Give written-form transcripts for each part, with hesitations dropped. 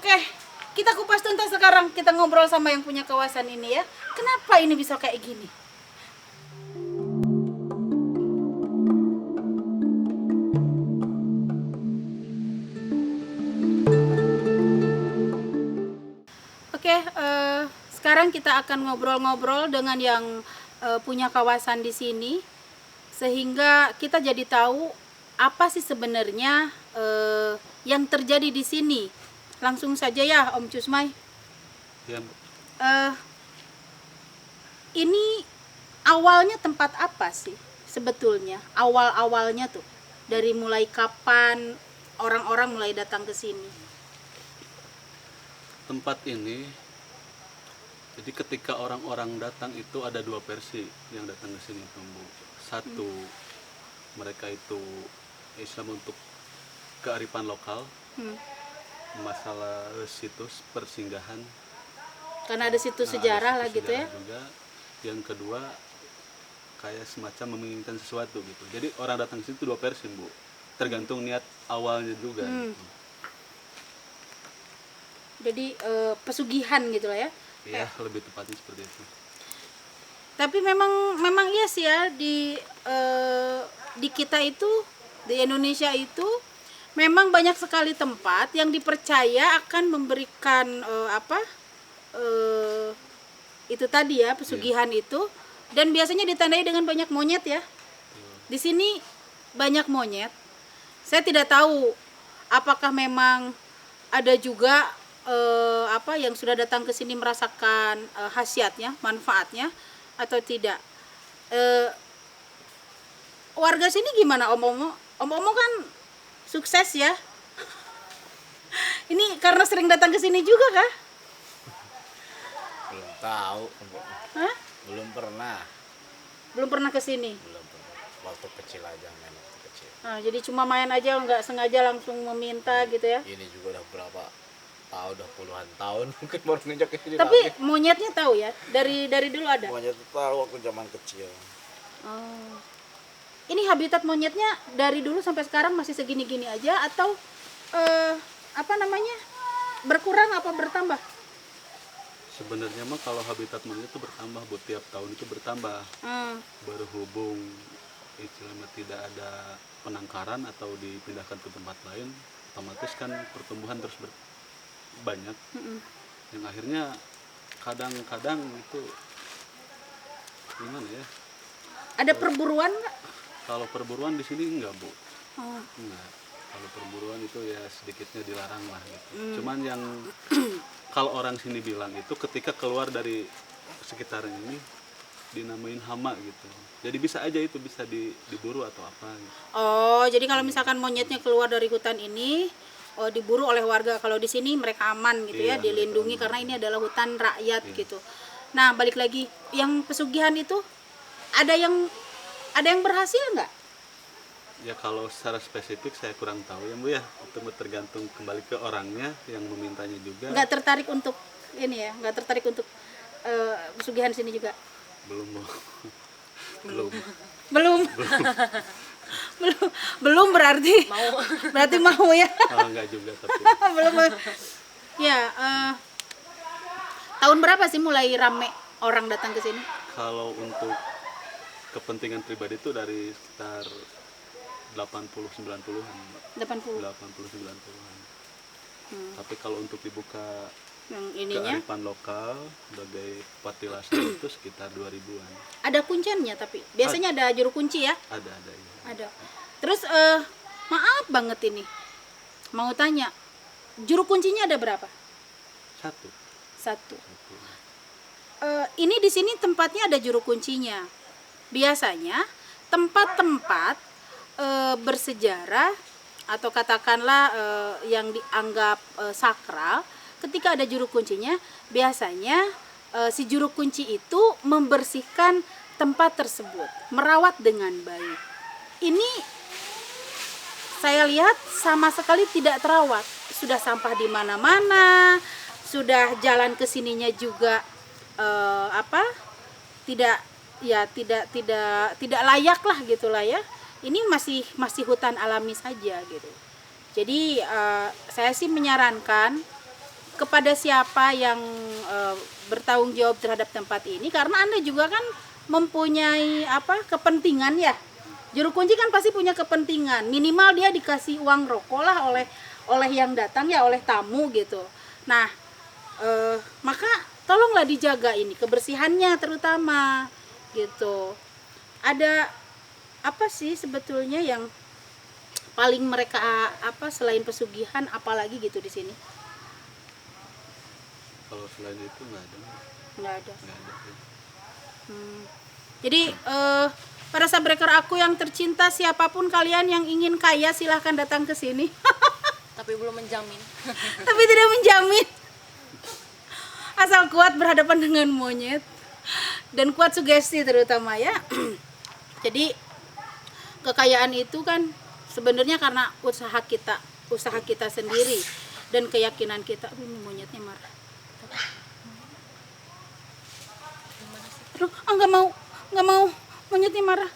Oke, kita kupas tuntas sekarang. Kita ngobrol sama yang punya kawasan ini ya. Kenapa ini bisa kayak gini? Oke, sekarang kita akan ngobrol-ngobrol dengan yang punya kawasan di sini, sehingga kita jadi tahu apa sih sebenarnya yang terjadi di sini. Langsung saja ya, Om Cusmay. Ya, Bu. Ini awalnya tempat apa sih sebetulnya? Awal-awalnya tuh dari mulai kapan orang-orang mulai datang ke sini? Tempat ini, jadi ketika orang-orang datang itu ada dua versi yang datang ke sini, Bu. Satu, mereka itu Islam untuk kearifan lokal, masalah situs persinggahan. Karena ada situs sejarah lah gitu ya. Juga. Yang kedua, kayak semacam menginginkan sesuatu gitu. Jadi orang datang ke situ dua versi, Bu. Tergantung niat awalnya juga. Gitu. Jadi pesugihan gitu lah ya. Iya, lebih tepatnya seperti itu. Tapi memang iya sih ya, di kita itu, di Indonesia itu memang banyak sekali tempat yang dipercaya akan memberikan itu tadi ya, pesugihan itu, dan biasanya ditandai dengan banyak monyet ya. Di sini banyak monyet. Saya tidak tahu apakah memang ada juga yang sudah datang ke sini merasakan khasiatnya, manfaatnya atau tidak. Warga sini gimana, Om Omo? Om Omo kan sukses ya. Ini karena sering datang ke sini juga kah? Belum tahu. Hah? Belum pernah. Belum pernah ke sini. Belum pernah. Waktu kecil aja, main waktu kecil. Nah, jadi cuma main aja, nggak sengaja langsung meminta gitu ya. Ini juga udah berapa tahun, udah puluhan tahun mungkin baru nginjak ke sini Tapi lagi. monyetnya tahu ya, dari dulu ada. Monyet itu tahu waktu zaman kecil. Oh. Ini habitat monyetnya dari dulu sampai sekarang masih segini-gini aja atau berkurang apa bertambah? Sebenarnya mah kalau habitat monyet itu bertambah, Bu. Tiap tahun itu bertambah. Berhubung istilahnya tidak ada penangkaran atau dipindahkan ke tempat lain, otomatis kan pertumbuhan terus banyak. Yang akhirnya kadang-kadang itu gimana ya? Ada perburuan nggak? Kalau perburuan di sini enggak, Bu. Oh. Enggak. Kalau perburuan itu ya sedikitnya dilarang lah gitu. Cuman yang kalau orang sini bilang itu ketika keluar dari sekitaran ini dinamain hama gitu. Jadi bisa aja itu bisa diburu atau apa gitu. Oh, jadi kalau misalkan monyetnya keluar dari hutan ini diburu oleh warga. Kalau di sini mereka aman gitu ya, Iya, dilindungi karena ini adalah hutan rakyat gitu. Nah, balik lagi yang pesugihan itu ada yang berhasil nggak? Ya kalau secara spesifik saya kurang tahu ya, Bu ya. Itu tergantung kembali ke orangnya yang memintanya juga. Nggak tertarik untuk ini ya, nggak tertarik untuk pesugihan sini juga? Belum, Bu. Belum. belum berarti mau ya. Oh, enggak juga tapi. Belum ya. Tahun berapa sih mulai rame orang datang ke sini? Kalau untuk kepentingan pribadi itu dari sekitar 80-90-an. 80. 80-90-an. Tapi kalau untuk dibuka Yang ininya kearifan lokal sebagai patilasnya itu sekitar 2000-an. ada kunciannya, tapi biasanya ada juru kunci ya? Ada ya. Ada. Terus maaf banget ini, mau tanya, juru kuncinya ada berapa? Satu. Ini di sini tempatnya ada juru kuncinya. Biasanya tempat-tempat bersejarah atau katakanlah yang dianggap sakral, ketika ada juru kuncinya, biasanya si juru kunci itu membersihkan tempat tersebut, merawat dengan baik. Ini saya lihat sama sekali tidak terawat. Sudah sampah di mana-mana, sudah jalan ke sininya juga tidak layak lah gitulah ya. Ini masih hutan alami saja gitu. Jadi saya sih menyarankan kepada siapa yang bertanggung jawab terhadap tempat ini, karena Anda juga kan mempunyai kepentingan ya. Juru kunci kan pasti punya kepentingan, minimal dia dikasih uang rokok lah oleh yang datang ya, oleh tamu gitu. Nah, maka tolonglah dijaga ini kebersihannya terutama gitu. Ada apa sih sebetulnya yang paling mereka selain pesugihan, apalagi gitu di sini? Kalau selain itu nggak ada. Nggak ada. Nggak ada. Ya. Jadi para subscriber aku yang tercinta, siapapun kalian yang ingin kaya silahkan datang ke sini. Tapi belum menjamin. Tapi tidak menjamin. Asal kuat berhadapan dengan monyet dan kuat sugesti terutama ya. Jadi kekayaan itu kan sebenarnya karena usaha kita sendiri dan keyakinan kita. Ini monyetnya marah. Aduh, nggak mau monyetnya marah.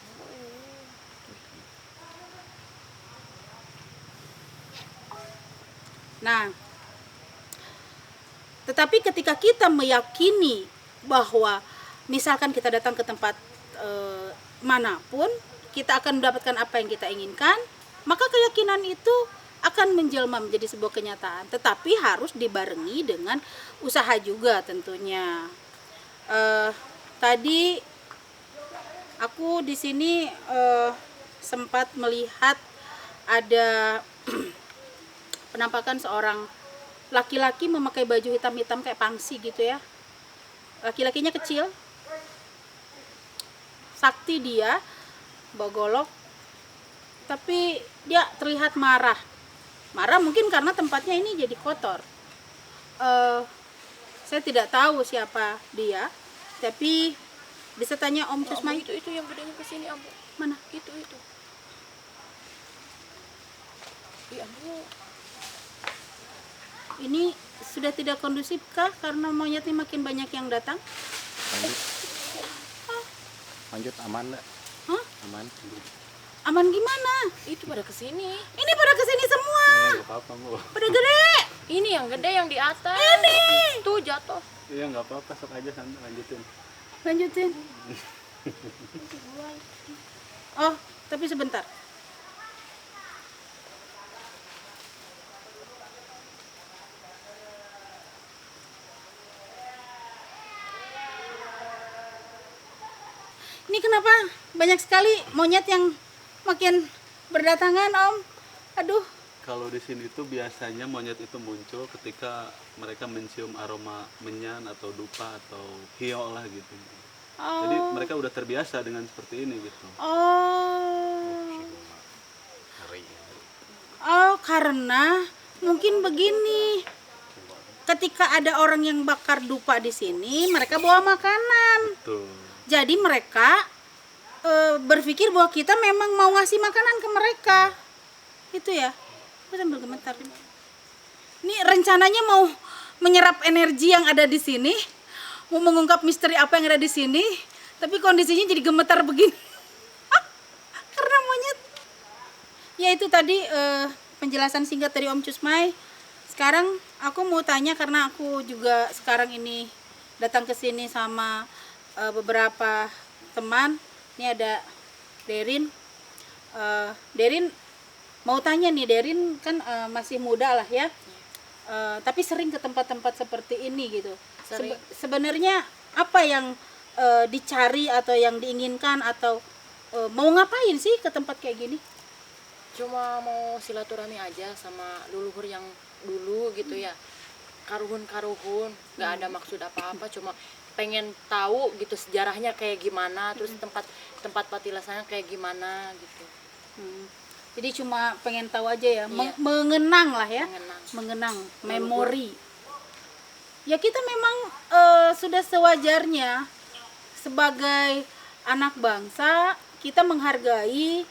Nah, tetapi ketika kita meyakini bahwa misalkan kita datang ke tempat manapun, kita akan mendapatkan apa yang kita inginkan, maka keyakinan itu akan menjelma menjadi sebuah kenyataan. Tetapi harus dibarengi dengan usaha juga tentunya. Tadi aku di sini sempat melihat ada penampakan seorang laki-laki memakai baju hitam-hitam kayak pangsi gitu ya. Laki-lakinya kecil, sakti dia, bawa golok, tapi dia terlihat marah. Marah mungkin karena tempatnya ini jadi kotor. Saya tidak tahu siapa dia, tapi bisa tanya Om Cusmai. Itu yang gedenya kesini, Ambu. Mana? Itu. Iya, Ambu. Ini sudah tidak kondusif kah karena monyetnya makin banyak yang datang? Lanjut aman enggak? Hah? Aman. Aman gimana? Itu pada kesini. Ini pada kesini semua. Nggak apa-apa, Bu. Pada gede. Ini yang gede yang di atas. Ini. Tuh jatuh. Iya, nggak apa-apa, sok aja sana lanjutin. Lanjutin. Oh, tapi sebentar. Ini kenapa banyak sekali monyet yang makin berdatangan, Om? Aduh. Kalau di sini tuh biasanya monyet itu muncul ketika mereka mencium aroma menyan atau dupa atau hio lah gitu. Oh. Jadi mereka udah terbiasa dengan seperti ini gitu. Oh. Ngeri. Oh, karena mungkin begini. Ketika ada orang yang bakar dupa di sini, mereka bawa makanan. Tuh. Jadi mereka berpikir bahwa kita memang mau ngasih makanan ke mereka. Itu ya. Aku sambil gemetar. Ini rencananya mau menyerap energi yang ada di sini, mau mengungkap misteri apa yang ada di sini, tapi kondisinya jadi gemetar begini. Karena monyet. Ya itu tadi penjelasan singkat dari Om Cusmai. Sekarang aku mau tanya karena aku juga sekarang ini datang ke sini sama beberapa teman. Ini ada Derin. Derin mau tanya nih, Derin kan masih muda lah ya. Tapi sering ke tempat-tempat seperti ini gitu. Sering. Sebenarnya apa yang dicari atau yang diinginkan atau mau ngapain sih ke tempat kayak gini? Cuma mau silaturahmi aja sama leluhur yang dulu gitu ya. Karuhun, nggak ada maksud apa-apa, cuma pengen tahu gitu sejarahnya kayak gimana, terus tempat patilasannya kayak gimana gitu. Jadi cuma pengen tahu aja ya, Iya. mengenang lah ya, Mengenang. memori. Ya kita memang sudah sewajarnya sebagai anak bangsa kita menghargai,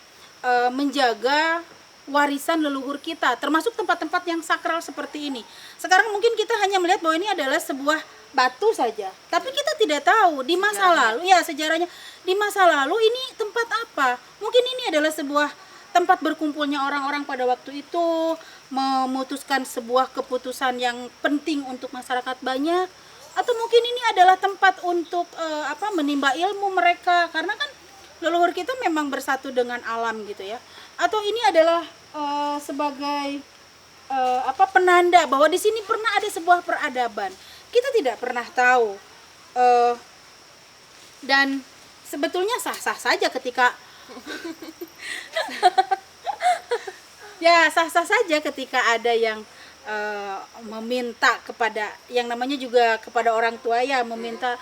menjaga warisan leluhur kita, termasuk tempat-tempat yang sakral seperti ini. Sekarang mungkin kita hanya melihat bahwa ini adalah sebuah batu saja, tapi kita tidak tahu di masa lalu ya sejarahnya. Di masa lalu ini tempat apa? Mungkin ini adalah sebuah tempat berkumpulnya orang-orang pada waktu itu, memutuskan sebuah keputusan yang penting untuk masyarakat banyak, atau mungkin ini adalah tempat untuk menimba ilmu mereka, karena kan leluhur kita memang bersatu dengan alam gitu ya, atau ini adalah sebagai penanda bahwa di sini pernah ada sebuah peradaban, kita tidak pernah tahu. Dan sebetulnya sah-sah saja ketika ya sah-sah saja ketika ada yang meminta kepada yang namanya juga kepada orang tua ya, meminta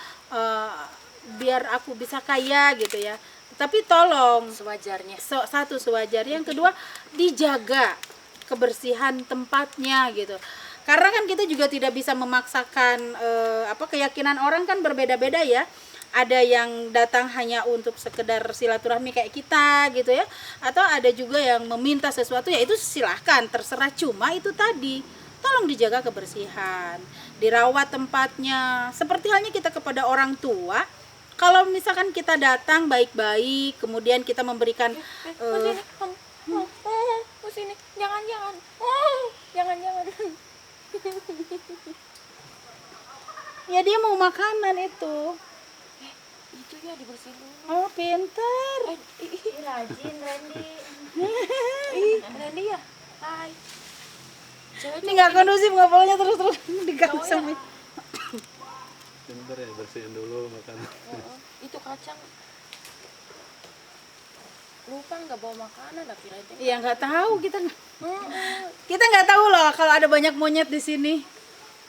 biar aku bisa kaya gitu ya. Tapi tolong Sewajarnya. satu sewajarnya, yang kedua dijaga kebersihan tempatnya gitu. Karena kan kita juga tidak bisa memaksakan keyakinan orang kan berbeda-beda ya. Ada yang datang hanya untuk sekedar silaturahmi kayak kita gitu ya, atau ada juga yang meminta sesuatu, ya itu silahkan, terserah. Cuma itu tadi, tolong dijaga kebersihan, dirawat tempatnya, seperti halnya kita kepada orang tua. Kalau misalkan kita datang baik-baik, kemudian kita memberikan Sini, jangan, jangan. ya dia mau makanan itu. Itu ya dibersihin dulu. Oh pinter. Rajin Randy. Randy ya. Hai. Ini nggak kondusif, nggak bolehnya terus diganggu Cowok ya. sama. Pinter ya, bersihin dulu makanan. Itu kacang. Lupa nggak bawa makanan tapi Randy. Ya nggak tahu, kita nggak tahu loh kalau ada banyak monyet di sini.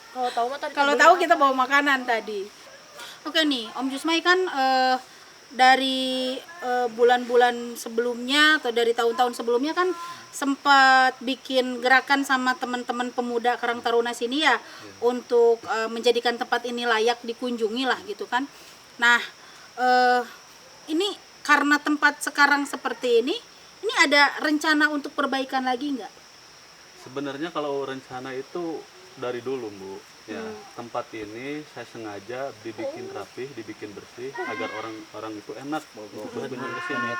Kalau tahu mah tadi. Kalau tahu kita bawa makanan tadi. Oke nih, Om Jusmai kan dari bulan-bulan sebelumnya atau dari tahun-tahun sebelumnya kan sempat bikin gerakan sama teman-teman pemuda Karang Taruna sini ya, untuk menjadikan tempat ini layak dikunjungi lah gitu kan. Nah, ini karena tempat sekarang seperti ini ada rencana untuk perbaikan lagi nggak? Sebenarnya kalau rencana itu dari dulu, Bu. Ya, tempat ini saya sengaja dibikin rapih, dibikin bersih agar orang-orang itu enak untuk berkunjung ke sini.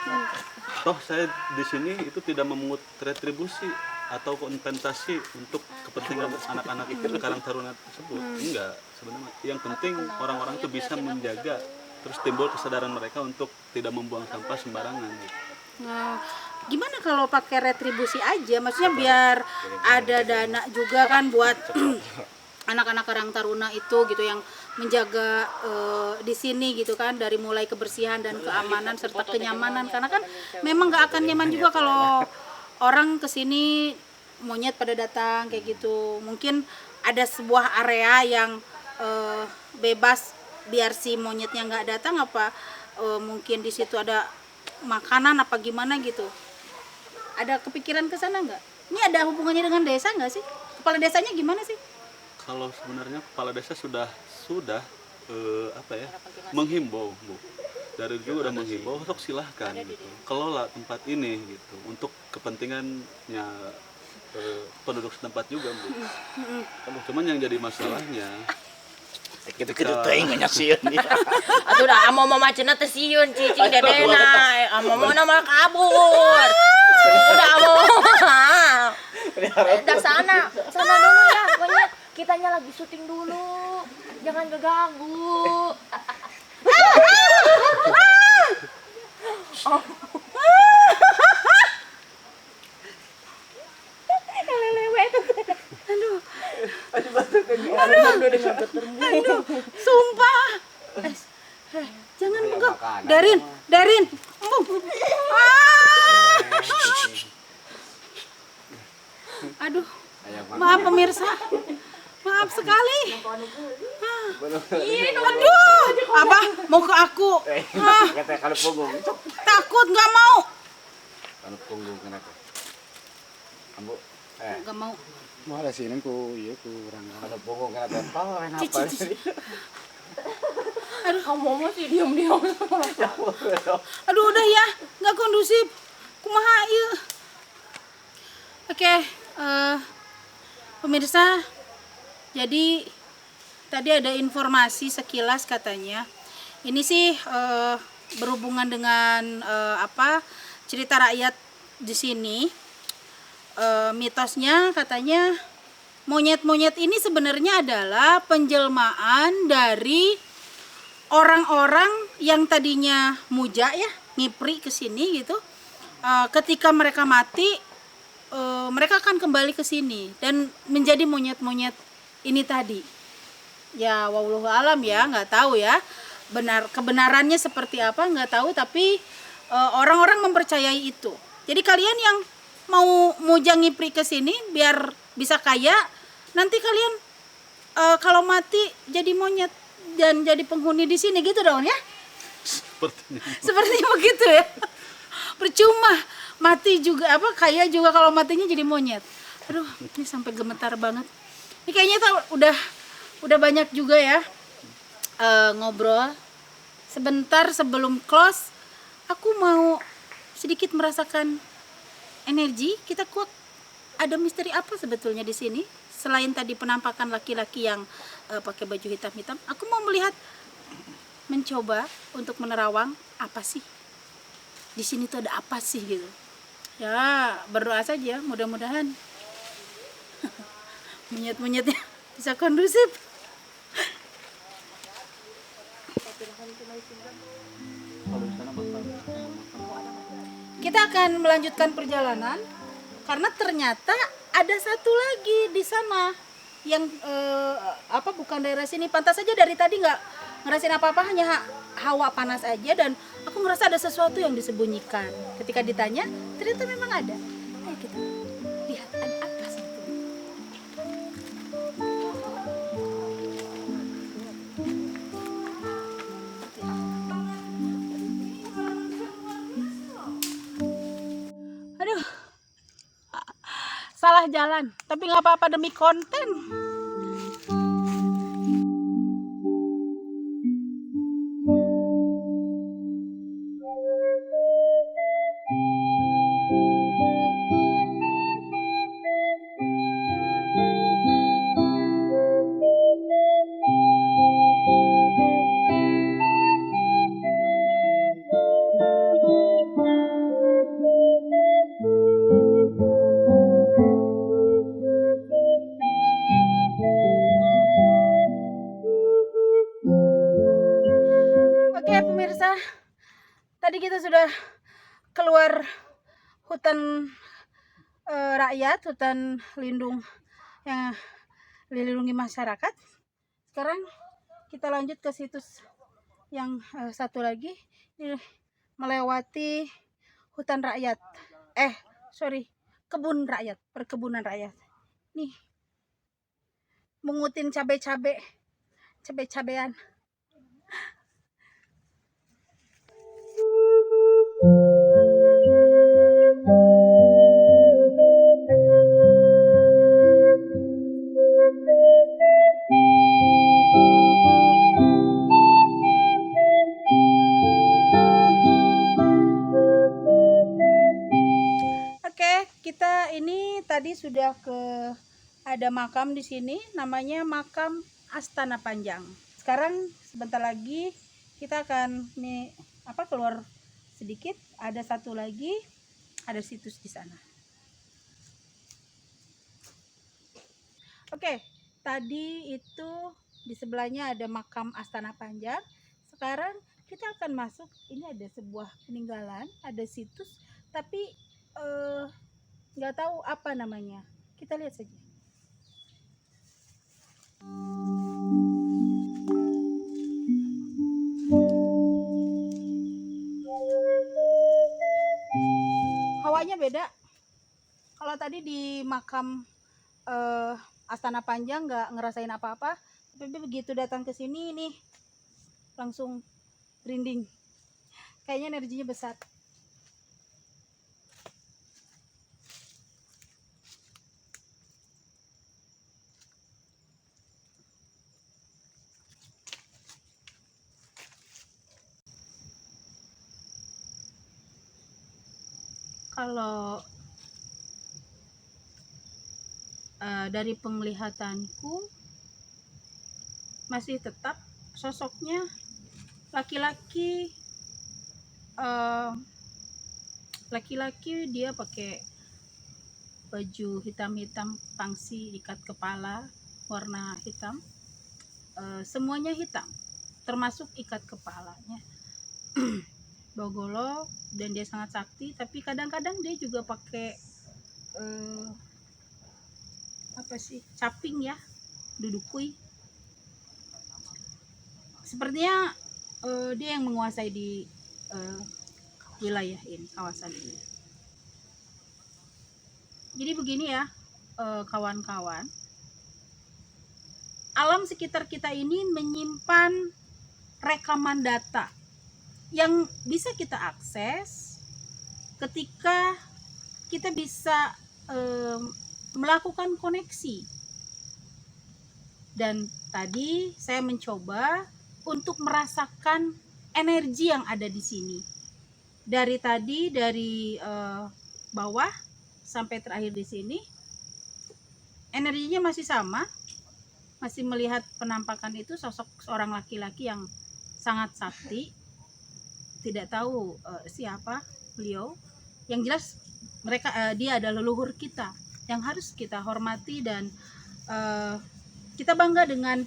Toh saya di sini itu tidak memungut retribusi atau kompensasi untuk kepentingan anak-anak itu Karang Taruna tersebut. Enggak, sebenarnya. Yang penting orang-orang itu bisa menjaga, terus timbul kesadaran mereka untuk tidak membuang sampah sembarangan gitu. Nah, gimana kalau pakai retribusi aja? Maksudnya biar ada dana juga kan buat anak-anak Karang Taruna itu gitu yang menjaga di sini gitu kan, dari mulai kebersihan dan keamanan serta kenyamanan, karena kan memang nggak akan nyaman juga kalau orang kesini monyet pada datang kayak gitu. Mungkin ada sebuah area yang bebas biar si monyetnya nggak datang, apa mungkin di situ ada makanan apa gimana gitu. Ada kepikiran ke sana nggak? Ini ada hubungannya dengan desa nggak sih? Kepala desanya gimana sih? Kalau sebenarnya kepala desa sudah menghimbau, Bu. Dari dulu udah menghimbau, sok silahkan gitu. Kelola tempat ini gitu untuk kepentingannya penduduk setempat juga, Bu. Cuman yang jadi masalahnya Gitu-gitu teuing nyaksieun dia. Atuh dah amo mama cenah teh sieun cicing dedena. Amo mah malah kabur. Udah amo. Udah sana dulu ya. Pokoknya kitanya lagi syuting dulu. Jangan keganggu. Aduh, sumpah. Jangan enggak. Darin. Aduh. Maaf pemirsa. Maaf sekali. Aduh, apa? Mau ke aku? Kata kalau punggung. Takut, nggak mau. Kalau punggung kenapa? Ambu. Nggak mau. Malah sini ku kurang. Kalau punggung kenapa? Oh, kenapa? Aduh, Kamu mau sih diam-diam. aduh udah ya, nggak kondusif. Kumaha ieu. Oke, pemirsa. Jadi tadi ada informasi sekilas katanya. Ini sih berhubungan dengan cerita rakyat di sini. mitosnya katanya monyet-monyet ini sebenarnya adalah penjelmaan dari orang-orang yang tadinya muja ya, ngipri ke sini gitu. Ketika mereka mati, mereka akan kembali ke sini dan menjadi monyet-monyet ini tadi. Ya, wallahu alam ya, nggak tahu ya. Kebenarannya seperti apa nggak tahu, tapi orang-orang mempercayai itu. Jadi kalian yang mau muja ngipri ke sini biar bisa kaya, nanti kalian kalau mati jadi monyet dan jadi penghuni di sini gitu dong ya. Sepertinya. Seperti begitu ya. Percuma mati juga kaya juga kalau matinya jadi monyet. Aduh, ini sampai gemetar banget. Ini kayaknya udah banyak juga ya ngobrol. Sebentar sebelum close, aku mau sedikit merasakan energi. Kita kuat. Ada misteri apa sebetulnya di sini? Selain tadi penampakan laki-laki yang pakai baju hitam-hitam, aku mau mencoba untuk menerawang apa sih di sini tuh, ada apa sih gitu. Ya, berdoa saja, mudah-mudahan monyet-monyetnya bisa kondusif. Kita akan melanjutkan perjalanan karena ternyata ada satu lagi di sana yang bukan daerah sini. Pantas saja dari tadi nggak ngerasain apa-apa, hanya hawa panas aja, dan aku ngerasa ada sesuatu yang disembunyikan. Ketika ditanya, ternyata memang ada. Ayo kita lihat ada apa sih itu. Aduh, salah jalan, tapi nggak apa-apa demi konten. Oke pemirsa, tadi kita sudah keluar hutan rakyat, hutan lindung yang dilindungi masyarakat. Sekarang kita lanjut ke situs yang satu lagi, ini melewati hutan rakyat. Kebun rakyat, perkebunan rakyat. Nih, mengutin cabe-cabean. Oke, kita ini tadi sudah ada makam di sini, namanya makam Astana Panjang. Sekarang sebentar lagi kita akan keluar sedikit, ada satu lagi, ada situs di sana. Oke, tadi itu di sebelahnya ada makam Astana Panjang. Sekarang kita akan masuk, ini ada sebuah peninggalan, ada situs, tapi nggak tahu apa namanya. Kita lihat saja. Hawanya beda. Kalau tadi di makam Astana Panjang nggak ngerasain apa-apa, tapi begitu datang ke sini nih langsung merinding. Kayaknya energinya besar. Kalau dari penglihatanku masih tetap sosoknya laki-laki, dia pakai baju hitam-hitam, pangsi ikat kepala warna hitam, semuanya hitam termasuk ikat kepalanya. Bawa golok dan dia sangat sakti, tapi kadang-kadang dia juga pakai caping ya, dudukui. Sepertinya dia yang menguasai di wilayah ini, kawasan ini. Jadi begini ya, kawan-kawan, alam sekitar kita ini menyimpan rekaman data yang bisa kita akses ketika kita bisa melakukan koneksi. Dan tadi saya mencoba untuk merasakan energi yang ada di sini. Dari tadi, dari bawah sampai terakhir di sini, energinya masih sama, masih melihat penampakan itu sosok seorang laki-laki yang sangat sakti. Tidak tahu siapa beliau. Yang jelas dia adalah leluhur kita yang harus kita hormati, dan kita bangga dengan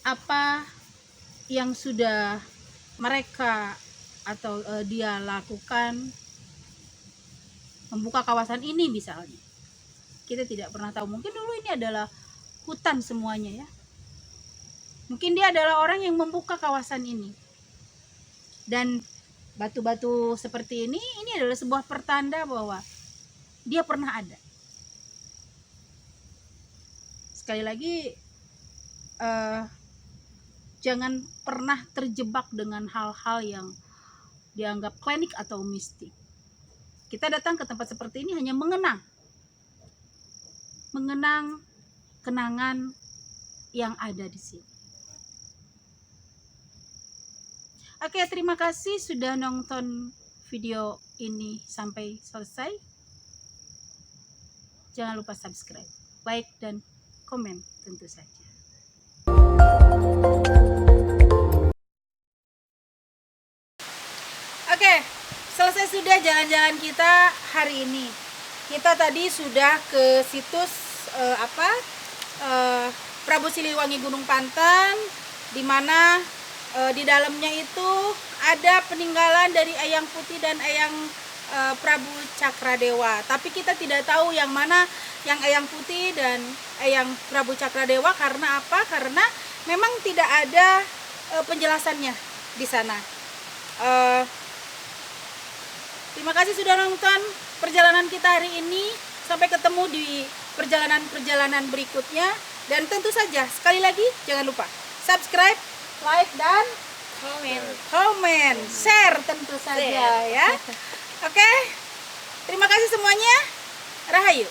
apa yang sudah mereka atau dia lakukan, membuka kawasan ini misalnya. Kita tidak pernah tahu, mungkin dulu ini adalah hutan semuanya ya. Mungkin dia adalah orang yang membuka kawasan ini. Dan batu-batu seperti ini adalah sebuah pertanda bahwa dia pernah ada. Sekali lagi, jangan pernah terjebak dengan hal-hal yang dianggap klinik atau mistik. Kita datang ke tempat seperti ini hanya mengenang kenangan yang ada di sini. Oke, terima kasih sudah nonton video ini sampai selesai. Jangan lupa subscribe, like, dan komen tentu saja. Oke, selesai sudah jalan-jalan kita hari ini. Kita tadi sudah ke situs Prabu Siliwangi Gunung Panten, di mana di dalamnya itu ada peninggalan dari Eyang Putih dan Eyang Prabu Cakradewa. Tapi kita tidak tahu yang mana yang Eyang Putih dan Eyang Prabu Cakradewa. Karena apa? Karena memang tidak ada penjelasannya di sana. Terima kasih sudah nonton perjalanan kita hari ini. Sampai ketemu di perjalanan-perjalanan berikutnya. Dan tentu saja, sekali lagi jangan lupa subscribe, like, dan komen, share tentu saja ya. Oke, terima kasih semuanya. Rahayu.